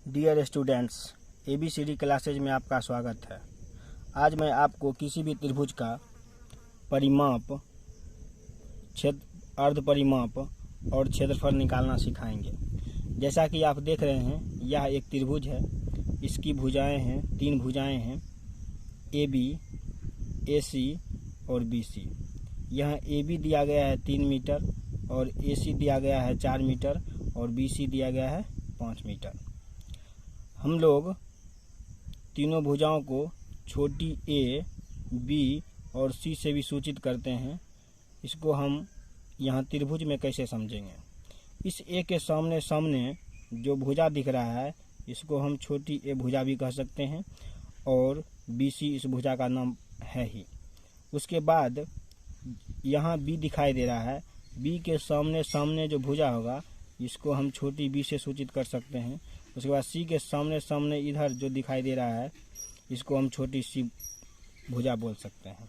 Dear students, ABCD classes में आपका स्वागत है। आज मैं आपको किसी भी त्रिभुज का परिमाप, अर्ध परिमाप और क्षेत्रफल निकालना सिखाएंगे। जैसा कि आप देख रहे हैं, यह एक त्रिभुज है। इसकी भुजाएं हैं, 3 भुजाएं हैं, AB, AC और BC। यहाँ AB दिया गया है 3 मीटर और AC दिया गया है 4 मीटर और BC दिया गया है 5 मीटर। हम लोग तीनों भुजाओं को छोटी a, b और c से भी सूचित करते हैं। इसको हम यहाँ त्रिभुज में कैसे समझेंगे? इस a के सामने सामने जो भुजा दिख रहा है, इसको हम छोटी a भुजा भी कह सकते हैं और BC इस भुजा का नाम है ही। उसके बाद यहाँ b दिखाई दे रहा है। b के सामने सामने जो भुजा होगा, इसको हम छोटी b से सूचित कर सकते हैं। उसके बाद c के सामने सामने इधर जो दिखाई दे रहा है, इसको हम छोटी सी भुजा बोल सकते हैं।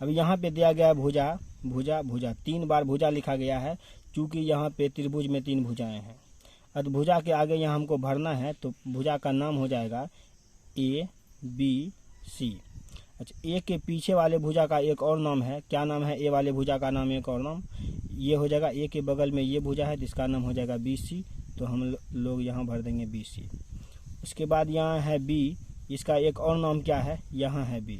अब यहाँ पे दिया गया भुजा भुजा भुजा 3 बार भुजा लिखा गया है, क्योंकि यहाँ पे त्रिभुज में 3 भुजाएं हैं। अब भुजा के आगे यहाँ हमको भरना है, तो भुजा का नाम हो जाएगा A, B, C। अच्छा, A के पीछे वाले भुजा का एक और नाम है। क्या नाम है? A वाले भुजा का नाम एक और नाम ये हो जाएगा। A के बगल में ये भुजा है, जिसका नाम हो जाएगा BC। तो हम लोग यहाँ भर देंगे BC। उसके बाद यहाँ है B, इसका एक और नाम क्या है? यहाँ है B।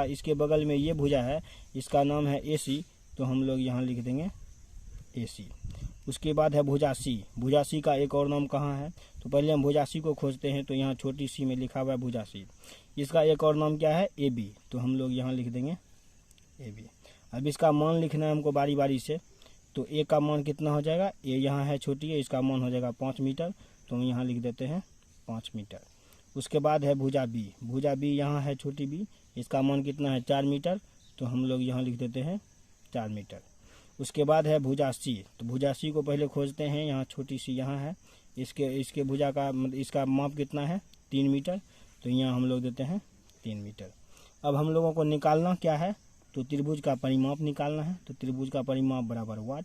इसके बगल में ये भुजा है, इसका नाम है AC। तो हम लोग यहाँ लिख देंगे AC। उसके बाद है भुजा C। भुजा C का एक और नाम कहाँ है? तो पहले हम भुजा C को खोजते हैं। तो यहाँ छोटी सी में लिखा हुआ है भुजा C। इसका एक और नाम क्या है? AB। तो हम लोग यहाँ लिख देंगे AB। अब इसका मान लिखना है हमको बारी बारी से। तो A का मान कितना हो जाएगा? A यहाँ है छोटी है, इसका मान हो जाएगा 5 मीटर। तो हम यहाँ लिख देते हैं 5 मीटर। उसके बाद है भुजा B। भुजा B यहाँ है छोटी B, इसका मान कितना है? 4 मीटर। तो हम लोग यहाँ लिख देते हैं 4 मीटर। उसके बाद है भुजा C। तो भुजा C को पहले खोजते हैं। यहाँ छोटी सी यहाँ है, इसके भुजा का इसका माप कितना है? 3 मीटर। तो यहाँ हम लोग देते हैं 3 मीटर। अब हम लोगों को निकालना क्या है? तो त्रिभुज का परिमाप निकालना है। तो त्रिभुज का परिमाप बराबर वाट।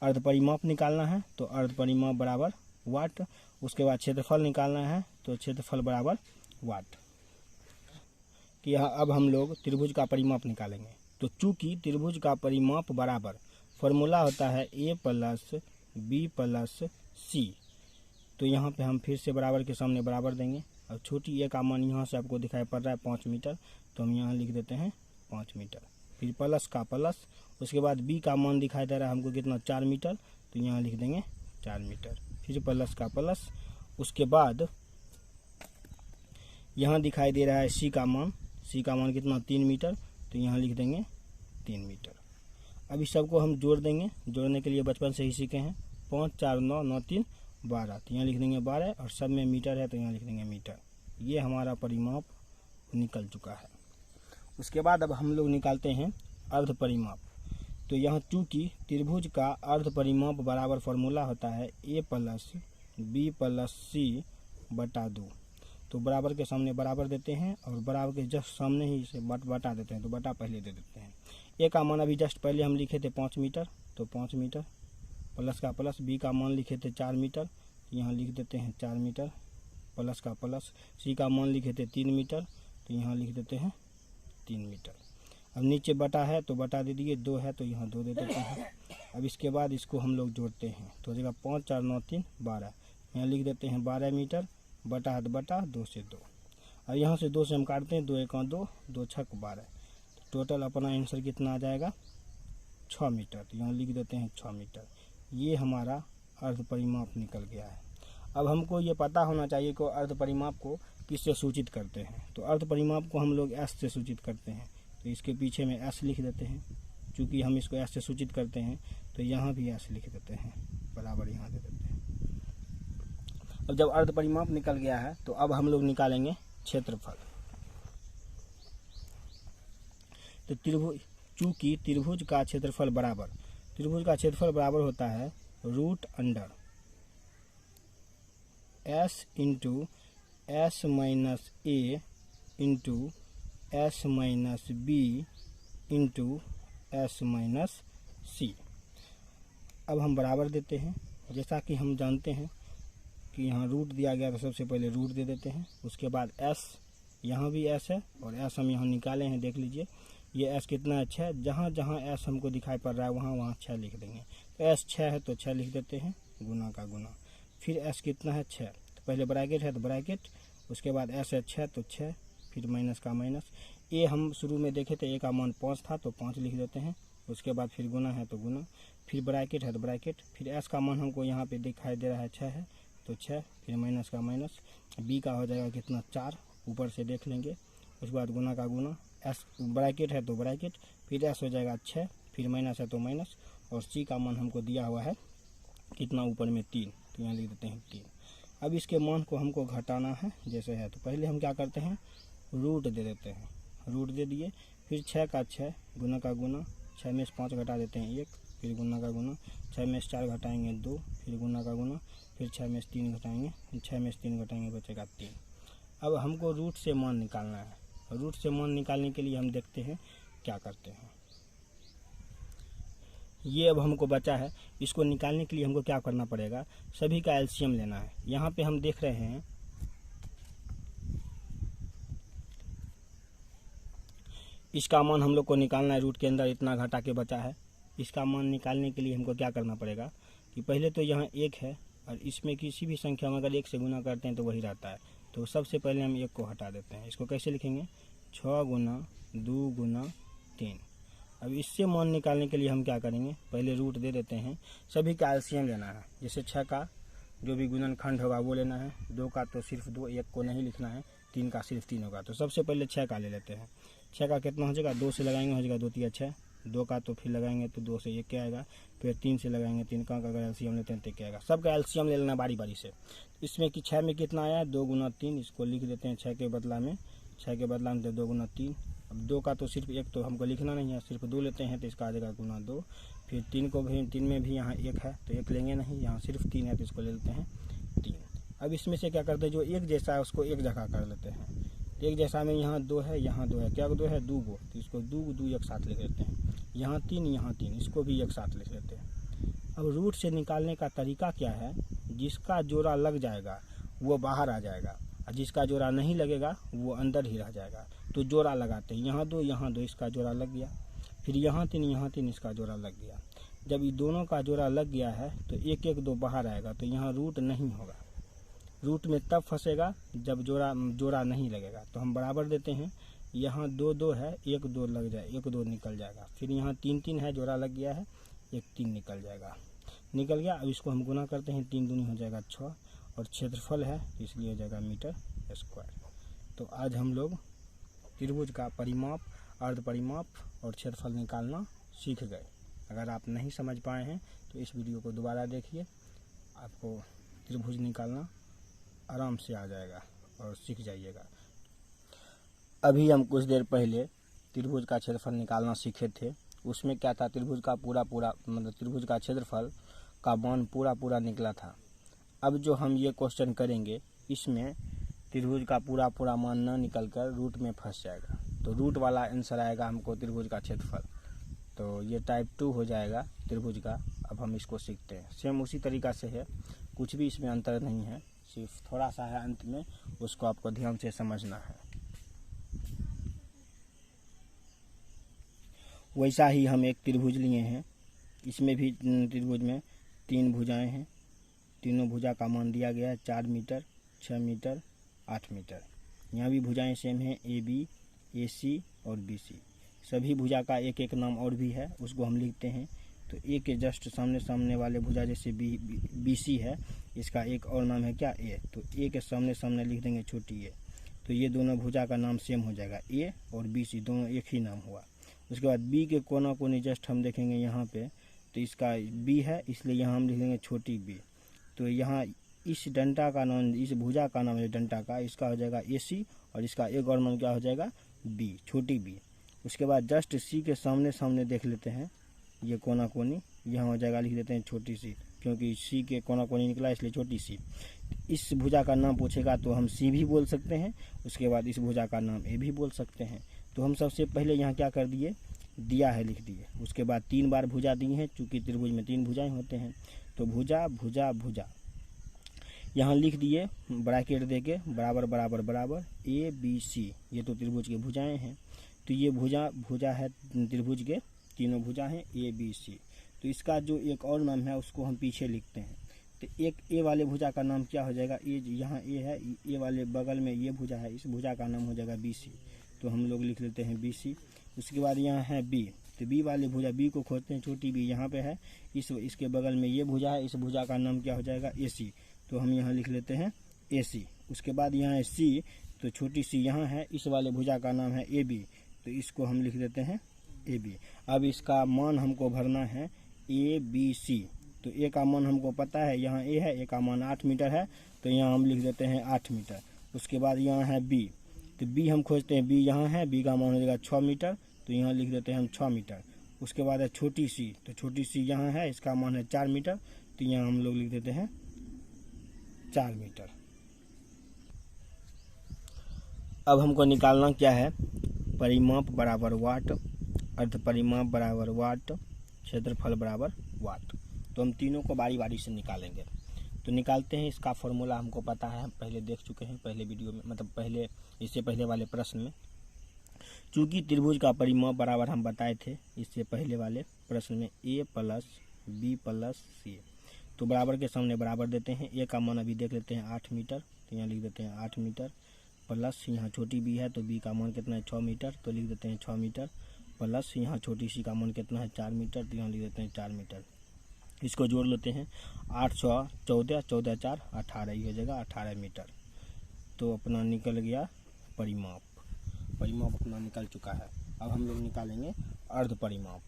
अर्ध परिमाप निकालना है, तो अर्ध परिमाप बराबर वाट। उसके बाद क्षेत्रफल निकालना है, तो क्षेत्रफल बराबर वाट। कि अब हम लोग त्रिभुज का परिमाप निकालेंगे। तो चूंकि त्रिभुज का परिमाप बराबर फॉर्मूला होता है A plus B plus C, तो यहाँ पे हम फिर से बराबर के सामने बराबर देंगे। और छोटी a का मान यहाँ से आपको दिखाई पड़ रहा है 5 मीटर। तो हम यहाँ लिख देते हैं 5 मीटर। फिर प्लस का प्लस। उसके बाद B का मान दिखाई दे रहा है हमको कितना? 4 मीटर। तो यहाँ लिख देंगे 4 मीटर। फिर प्लस का प्लस। उसके बाद यहाँ दिखाई दे रहा है C का मान। C का मान कितना? 3 मीटर। तो यहाँ लिख देंगे 3 मीटर। अब इस सबको हम जोड़ देंगे। जोड़ने के लिए बचपन से ही सीखे हैं। 5 4 9 9 3 12। तो यहाँ लिख देंगे 12 और सब में मीटर है, तो यहाँ लिख देंगे मीटर। ये हमारा परिमाप निकल चुका है। उसके बाद अब हम लोग निकालते हैं अर्ध परिमाप। तो यहाँ चूँकि त्रिभुज का अर्ध परिमाप बराबर फॉर्मूला होता है A plus B plus C बटा 2। तो बराबर के सामने बराबर देते हैं और बराबर के जस्ट सामने ही इसे बटा देते हैं। तो बटा पहले दे देते हैं। A का मान अभी जस्ट पहले हम लिखे थे 5 मीटर, तो 5 मीटर। प्लस का प्लस। B का मान लिखे थे 4 मीटर, यहाँ लिख देते हैं 4 मीटर। प्लस का प्लस। C का मान लिखे थे 3 मीटर, तो यहाँ लिख देते हैं 3 मीटर। अब नीचे बटा है तो बटा दे दिए, 2 है तो यहाँ 2 दे देते हैं। अब इसके बाद इसको हम लोग जोड़ते हैं। तो हो जाएगा 5 4 9 3 12। यहाँ लिख देते हैं 12 मीटर। बटा है तो बटा, 2 से 2। और यहाँ से 2 से हम काटते हैं, 2 1 2, 2 6 12। टोटल अपना आंसर कितना आ जाएगा? 6 मीटर। तो यहाँ लिख देते हैं 6 मीटर। ये हमारा अर्ध परिमाप निकल गया है। अब हमको ये पता होना चाहिए कि अर्ध परिमाप को किससे सूचित करते हैं। तो अर्ध परिमाप को हम लोग S से सूचित करते हैं। तो इसके पीछे में S लिख देते हैं। चूँकि हम इसको S से सूचित करते हैं, तो यहाँ भी S लिख देते हैं, बराबर यहाँ दे देते हैं। अब जब अर्ध परिमाप निकल गया है, तो अब हम लोग निकालेंगे क्षेत्रफल। तो चूँकि त्रिभुज का क्षेत्रफल बराबर होता है root under S into S minus A into S minus B into S minus C। अब हम बराबर देते हैं। जैसा कि हम जानते हैं कि कि यहाँ रूट दिया गया तो सबसे पहले रूट दे देते हैं। उसके बाद एस, यहाँ भी एस है और एस हम यहाँ निकाले हैं, देख लीजिए ये एस कितना है 6। जहाँ जहाँ एस हमको दिखाई पड़ रहा है वहाँ वहाँ 6 लिख देंगे। तो एस 6 है तो 6 लिख देते हैं, गुना का गुना। फिर एस कितना है 6, तो पहले ब्रैकेट है तो ब्रैकेट, उसके बाद एस है 6 तो 6, फिर माइनस का माइनस। ए हम शुरू में देखे थे, ए का मान 5 था तो 5 लिख देते हैं। उसके बाद फिर गुना है तो गुना, फिर ब्रैकेट है तो ब्रैकेट, फिर एस का मान हमको यहाँ पे दिखाई दे रहा है 6 है तो 6, फिर माइनस का माइनस। बी का हो जाएगा कितना 4, ऊपर से देख लेंगे। उसके बाद गुना का गुना, एस ब्रैकेट है तो ब्रैकेट, फिर एस हो जाएगा 6, फिर माइनस है तो माइनस। और सी का मान हमको दिया हुआ है कितना ऊपर में 3, तो यहाँ लिख देते हैं 3। अब इसके मान को हमको घटाना है जैसे है, तो पहले हम क्या करते हैं रूट दे देते हैं। रूट दे दिए, फिर 6 का 6, गुना का गुना, 6 में से 5 घटा देते हैं 1, फिर गुना का गुना, 6 में से 4 घटाएंगे 2, फिर गुना का गुना, फिर 6 में से 3 घटाएंगे, 6 में से 3 घटाएंगे बचेगा 3। अब हमको रूट से मान निकालना है। रूट से मान निकालने के लिए हम देखते हैं क्या करते हैं। ये अब हमको बचा है, इसको निकालने के लिए हमको क्या करना पड़ेगा, सभी का एलसीएम लेना है। यहाँ पे हम देख रहे हैं इसका मान हम लोग को निकालना है, रूट के अंदर इतना घटा के बचा है। इसका मान निकालने के लिए हमको क्या करना पड़ेगा कि पहले तो यहाँ 1 है और इसमें किसी भी संख्या में अगर 1 से गुना करते हैं तो वही रहता है। तो सबसे पहले हम 1 को हटा देते हैं। इसको कैसे लिखेंगे 6 गुना 2 गुना 3। अब इससे मान निकालने के लिए हम क्या करेंगे, पहले रूट दे देते हैं। सभी का एलसीएम लेना है, जैसे 6 का जो भी गुणनखंड होगा वो लेना है, 2 का तो सिर्फ 2, 1 को नहीं लिखना है, 3 का सिर्फ 3 होगा। तो सबसे पहले 6 का ले लेते हैं। 6 का कितना हो जाएगा, 2 से लगाएंगे हो जाएगा 2 3 6, 2 का तो फिर लगाएंगे तो 2 से 1 क्या आएगा, फिर 3 से लगाएंगे 3 का अगर एलसीएम लेते हैं तो क्या आएगा। सबका एलसीएम ले लेना बारी बारी से। इसमें कि 6 में कितना आया 2 गुना 3, इसको लिख देते हैं 6 के बदला में, 6 के बदला में 2 गुना 3। अब 2 का तो सिर्फ 1 तो हमको लिखना नहीं है, सिर्फ 2 लेते हैं तो इसका आ जाएगा गुना 2। फिर 3 को भी, 3 में भी यहाँ 1 है तो 1 लेंगे नहीं, यहाँ सिर्फ 3 है तो इसको ले लेते हैं 3। अब इसमें से क्या करते हैं, जो एक जैसा है उसको एक जगह कर लेते हैं। एक जैसा में यहाँ 2 है, यहाँ 2 है, क्या 2 है 2 गो, तो इसको 2 एक साथ लिख लेते हैं। यहाँ 3, यहाँ 3, इसको भी एक साथ लिख लेते हैं। अब रूट से निकालने का तरीका क्या है, जिसका जोड़ा लग जाएगा वो बाहर आ जाएगा और जिसका जोड़ा नहीं लगेगा वो अंदर ही रह जाएगा। तो जोड़ा लगाते हैं, यहाँ 2 यहाँ 2, इसका जोड़ा लग गया। फिर यहाँ 3 यहाँ 3, इसका जोड़ा लग गया। जब ये दोनों का जोड़ा लग गया है तो 1 1 2 बाहर आएगा, तो यहाँ रूट नहीं होगा। रूट में तब फंसेगा जब जोड़ा नहीं लगेगा। तो हम बराबर देते हैं, यहाँ 2 2 है, 1 2 लग जाए, 1 2 निकल जाएगा। फिर यहाँ 3 3 है, जोड़ा लग गया है, 1 3 निकल जाएगा, निकल गया। अब इसको हम गुना करते हैं, 3 दूनी हो जाएगा 6 और क्षेत्रफल है इसलिए हो जाएगा मीटर स्क्वायर। तो आज हम लोग त्रिभुज का परिमाप, अर्ध परिमाप और क्षेत्रफल निकालना सीख गए। अगर आप नहीं समझ पाए हैं तो इस वीडियो को दोबारा देखिए, आपको त्रिभुज निकालना आराम से आ जाएगा और सीख जाइएगा। अभी हम कुछ देर पहले त्रिभुज का क्षेत्रफल निकालना सीखे थे। उसमें क्या था, त्रिभुज का पूरा मतलब त्रिभुज का क्षेत्रफल का मान पूरा निकला था। अब जो हम ये क्वेश्चन करेंगे इसमें त्रिभुज का पूरा मान न निकल कर रूट में फंस जाएगा। तो रूट वाला आंसर आएगा हमको त्रिभुज का क्षेत्रफल। तो ये टाइप 2 हो जाएगा त्रिभुज का। अब हम इसको सीखते हैं। सेम उसी तरीका से है, कुछ भी इसमें अंतर नहीं है, सिर्फ थोड़ा सा है अंत में, उसको आपको ध्यान से समझना है। वैसा ही हम एक त्रिभुज लिए हैं। इसमें भी त्रिभुज में 3 भुजाएं हैं। तीनों भुजा का मान दिया गया है 4 मीटर, 6 मीटर, 8 मीटर। यहाँ भी भुजाएं सेम हैं, AB, AC और BC। सभी भुजा का एक एक नाम और भी है, उसको हम लिखते हैं। तो ए के जस्ट सामने वाले भुजा जैसे BC है, इसका एक और नाम है क्या, A। तो ए के सामने लिख देंगे छोटी ए। तो ये दोनों भुजा का नाम सेम हो जाएगा, A और BC दोनों एक ही नाम हुआ। उसके बाद B के कोना कोनी जस्ट हम देखेंगे यहाँ पे, तो इसका B है इसलिए यहाँ हम लिख देंगे छोटी b। तो यहाँ इस डंटा का नाम, इस भुजा का नाम है डंटा का, इसका हो जाएगा AC और इसका एक और नाम क्या हो जाएगा B, छोटी b। उसके बाद जस्ट C के सामने देख लेते हैं, ये कोना कोनी यहाँ हो जाएगा, लिख देते हैं छोटी सी, क्योंकि C के कोना कोनी निकला इसलिए छोटी सी। इस भुजा का नाम पूछेगा तो हम C भी बोल सकते हैं, उसके बाद इस भुजा का नाम A भी बोल सकते हैं। तो हम सबसे पहले यहाँ क्या कर दिए, दिया है लिख दिए। उसके बाद 3 बार भुजा दी हैं, चूँकि त्रिभुज में 3 भुजाएं होते हैं। तो भुजा भुजा भुजा, यहाँ लिख दिए ब्रैकेट देके बराबर बराबर बराबर ए बी सी, ये तो त्रिभुज की भुजाएं हैं। तो ये भुजा है त्रिभुज के, तीनों भुजा हैं ए बी सी। तो इसका जो एक और नाम है उसको हम पीछे लिखते हैं। तो एक ए वाले भुजा का नाम क्या हो जाएगा, ए, यहाँ ए है, ए वाले बगल में ये भुजा है, इस भुजा का नाम हो जाएगा बी सी। तो हम लोग लिख लेते हैं बी सी। उसके बाद यहाँ है बी, तो बी वाले भुजा, बी को खोजते हैं, छोटी बी यहाँ पे है, इसके बगल में ये भुजा है, इस भुजा का नाम क्या हो जाएगा ए सी। तो हम यहाँ लिख लेते हैं ए सी। उसके बाद यहाँ है सी, तो छोटी सी यहाँ है, इस वाले भुजा का नाम है ए बी, तो इसको हम लिख देते हैं ए बी। अब इसका मान हमको भरना है ए बी सी। तो ए का मान हमको पता है, यहाँ ए है, ए का मान 8 मीटर है, तो यहाँ हम लिख देते हैं 8 मीटर। उसके बाद यहाँ है बी, तो बी हम खोजते हैं, बी यहाँ है, बी का मान हो जाएगा 6 मीटर, तो यहाँ लिख देते हैं हम 6 मीटर। उसके बाद है छोटी सी, तो छोटी सी यहाँ है, इसका मान है 4 मीटर, तो यहाँ हम लोग लिख देते हैं 4 मीटर। अब हमको निकालना क्या है, परिमाप बराबर वाट, अर्ध परिमाप बराबर वाट, क्षेत्रफल बराबर वाट। तो हम तीनों को बारी बारी से निकालेंगे। तो निकालते हैं। इसका फॉर्मूला हमको पता है, हम पहले देख चुके हैं पहले वीडियो में, मतलब पहले इससे पहले वाले प्रश्न में। चूंकि त्रिभुज का परिमाप बराबर हम बताए थे इससे पहले वाले प्रश्न में ए प्लस बी प्लस सी, तो बराबर के सामने बराबर देते हैं। ए का मान अभी देख लेते हैं 8 मीटर, तो यहाँ लिख देते हैं 8 मीटर, प्लस यहाँ छोटी बी है, तो बी का मान कितना है 6 मीटर, तो लिख देते हैं 6 मीटर, प्लस यहाँ छोटी सी का मान कितना है 4 मीटर, तो यहाँ लिख देते हैं 4 मीटर। इसको जोड़ लेते हैं, 8 6 14, 14 4 18, ये हो जाएगा 18 मीटर। तो अपना निकल गया परिमाप, परिमाप अपना निकल चुका है। अब हम लोग निकालेंगे अर्ध परिमाप।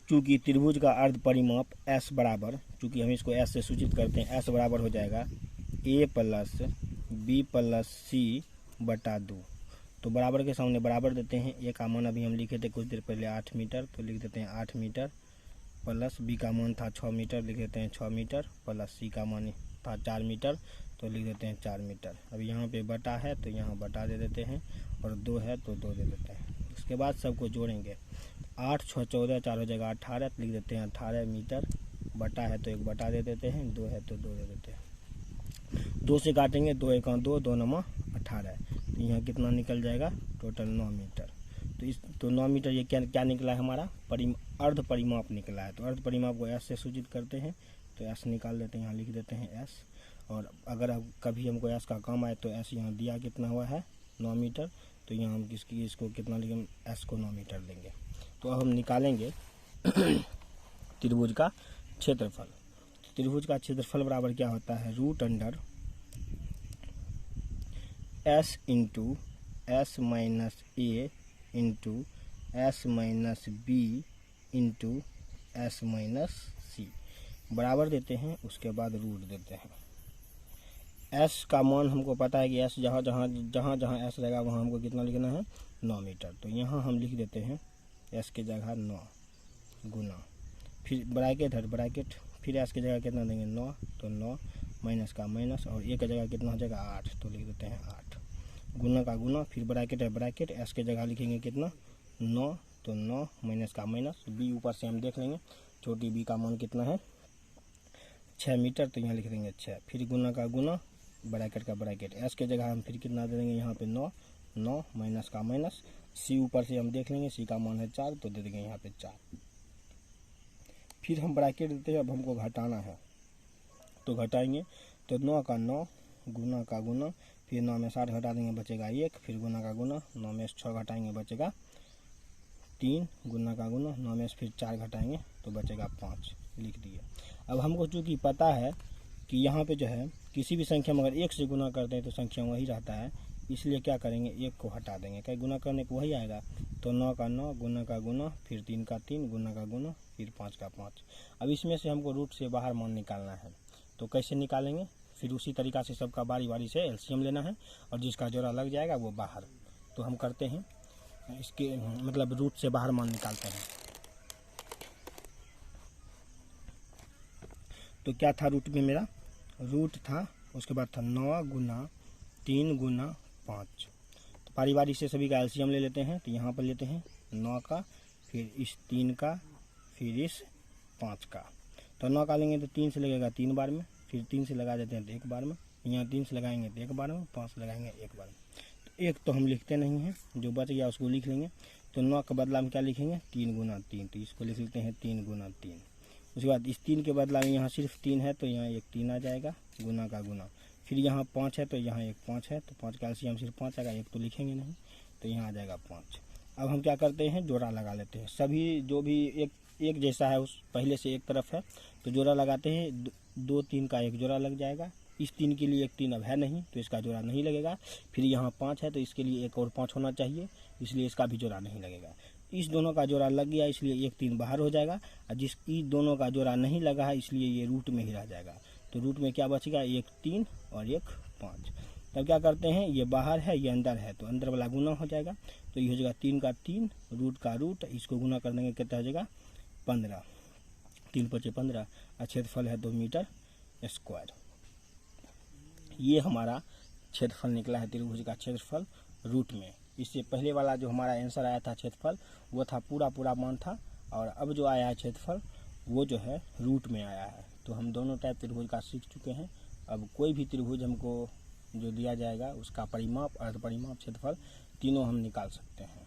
चूंकि त्रिभुज का अर्ध परिमाप S बराबर, चूंकि हम इसको S से सूचित करते हैं, S बराबर हो जाएगा A प्लस बी प्लस सी बटा 2। तो बराबर के सामने बराबर देते हैं। ए का मान अभी हम लिखे थे कुछ देर पहले 8 मीटर, तो लिख देते हैं 8 मीटर, प्लस बी का मान था 6 मीटर, लिख देते हैं 6 मीटर, प्लस सी का मान था 4 मीटर, तो लिख देते हैं 4 मीटर। अब यहाँ पे बटा है तो यहाँ बटा दे देते हैं, और 2 है तो 2 दे देते हैं। उसके बाद सबको जोड़ेंगे, 8 6 14 4 हो जाएगा 18, तो लिख देते हैं 18 मीटर, बटा है तो 1 बटा दे देते हैं, 2 है तो 2 दे देते हैं। 2 से काटेंगे, 2 1 2, 2 9 18, तो यहाँ कितना निकल जाएगा, टोटल 9 मीटर। तो 9 मीटर ये क्या निकला है हमारा, अर्ध परिमाप निकला है। तो अर्ध परिमाप को S से सूचित करते हैं, तो S निकाल देते हैं, यहाँ लिख देते हैं S। और अगर कभी हमको S का काम आए तो S यहाँ दिया कितना हुआ है 9 मीटर, तो यहाँ हम इसको कितना लिखेंगे, S को 9 मीटर लेंगे। तो अब हम निकालेंगे त्रिभुज का क्षेत्रफल। त्रिभुज का क्षेत्रफल बराबर क्या होता है, root under S into S minus A into S minus B into S minus C, बराबर देते हैं। उसके बाद रूट देते हैं। S का मान हमको पता है कि S जहाँ जहाँ S रहेगा वहाँ हमको कितना लिखना है 9 मीटर, तो यहाँ हम लिख देते हैं S के जगह 9 गुना, फिर ब्रैकेट है ब्रैकेट, फिर S की जगह कितना देंगे 9, तो 9 माइनस का माइनस, और ए की जगह कितना हो जाएगा 8, तो लिख देते हैं 8, गुना का गुना, फिर ब्रैकेट है ब्रैकेट, S की जगह लिखेंगे कितना 9, तो 9 माइनस का माइनस, बी ऊपर से हम देख लेंगे, छोटी बी का मान कितना है 6 मीटर, तो यहाँ लिख देंगे 6, फिर गुना का गुना, ब्रैकेट का ब्रैकेट, S की जगह हम फिर कितना दे देंगे यहाँ पे 9, 9 माइनस का माइनस, सी ऊपर से हम देख लेंगे, सी का मान है 4, तो दे देंगे यहाँ पे 4, फिर हम ब्रैकेट देते हैं। अब हमको घटाना है तो घटाएंगे, तो 9 का 9 गुना का गुना, फिर 9 में 60 घटा देंगे बचेगा 1, फिर गुना का गुना, 9 में 6 घटाएंगे बचेगा 3, गुना का गुना, 9 में फिर 4 घटाएंगे तो बचेगा 5, लिख दिए। अब हमको चूँकि पता है कि यहाँ पे जो है किसी भी संख्या में अगर 1 से गुना करते हैं तो संख्या वही रहता है, इसलिए क्या करेंगे 1 को हटा देंगे, क्या गुना करने को वही आएगा। तो 9 का 9 गुना का गुना, फिर 3 का 3 गुना का गुना, फिर 5 का 5। अब इसमें से हमको रूट से बाहर मान निकालना है, तो कैसे निकालेंगे, फिर उसी तरीक़ा से सबका बारी बारी से एलसीएम लेना है, और जिसका जोड़ा लग जाएगा वो बाहर। तो हम करते हैं इसके मतलब रूट से बाहर मान निकालते हैं। तो क्या था रूट में मेरा, रूट था, उसके बाद था 9 गुना 3 गुना 5। तो पारिवारिक से सभी का एलसीएम ले लेते हैं। तो यहाँ पर लेते हैं 9 का, फिर इस 3 का, फिर इस 5 का। तो 9 का लेंगे तो 3 से लगेगा 3 बार में, फिर 3 से लगा देते हैं तो 1 बार में, यहाँ 3 से लगाएंगे तो 1 बार में, 5 से लगाएंगे 1 बार में। तो 1 तो हम लिखते नहीं हैं, जो बच गया उसको लिख लेंगे। तो 9 के बदला में क्या लिखेंगे? 3 गुना 3। तो इसको लिख लेते हैं 3 गुना 3। उसके बाद इस 3 के बदला में यहाँ सिर्फ 3 है तो यहाँ एक 3 आ जाएगा, गुना का गुना। फिर यहाँ 5 है तो यहाँ एक 5 है, तो 5 का एलसीएम सिर्फ 5 आएगा, 1 तो लिखेंगे नहीं, तो यहाँ आ जाएगा 5। अब हम क्या करते हैं? जोड़ा लगा लेते हैं। सभी जो भी एक जैसा है उस पहले से एक तरफ है तो जोड़ा लगाते हैं। 2 3 का एक जोड़ा लग जाएगा। इस 3 के लिए एक 3 अब है नहीं तो इसका जोड़ा नहीं लगेगा। फिर यहाँ 5 है तो इसके लिए एक और 5 होना चाहिए, इसलिए इसका भी जोड़ा नहीं लगेगा। इस दोनों का जोड़ा लग गया इसलिए एक 3 बाहर हो जाएगा, और इस दोनों का जोड़ा नहीं लगा है इसलिए ये रूट में ही रह जाएगा। तो रूट में क्या बचेगा? एक 3 और एक 5। तब क्या करते हैं? ये बाहर है ये अंदर है तो अंदर वाला गुना हो जाएगा। तो ये हो जाएगा 3 का 3, रूट का रूट, इसको गुना कर देंगे कितना हो जाएगा? 15। 3 × 5 = 15, और क्षेत्रफल है 2 मीटर स्क्वायर। ये हमारा क्षेत्रफल निकला है, त्रिभुज का क्षेत्रफल रूट में। इससे पहले वाला जो हमारा आंसर आया था क्षेत्रफल वो था पूरा मान था, और अब जो आया है क्षेत्रफल वो जो है रूट में आया है। तो हम दोनों टाइप त्रिभुज का सीख चुके हैं। अब कोई भी त्रिभुज हमको जो दिया जाएगा उसका परिमाप, अर्ध परिमाप, क्षेत्रफल तीनों हम निकाल सकते हैं।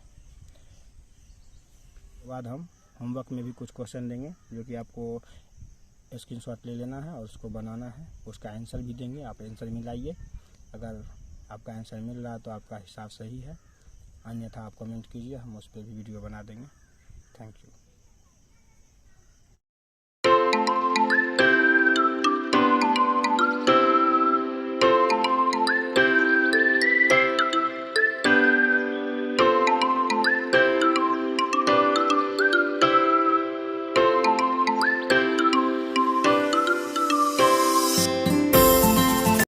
उसके बाद हम होमवर्क में भी कुछ क्वेश्चन देंगे जो कि आपको स्क्रीनशॉट ले लेना है और उसको बनाना है, उसका आंसर भी देंगे। आप आंसर मिलाइए, अगर आपका आंसर मिल रहा है तो आपका हिसाब सही है, अन्यथा आप कमेंट कीजिए, हम उस पर भी वीडियो बना देंगे। Thank you.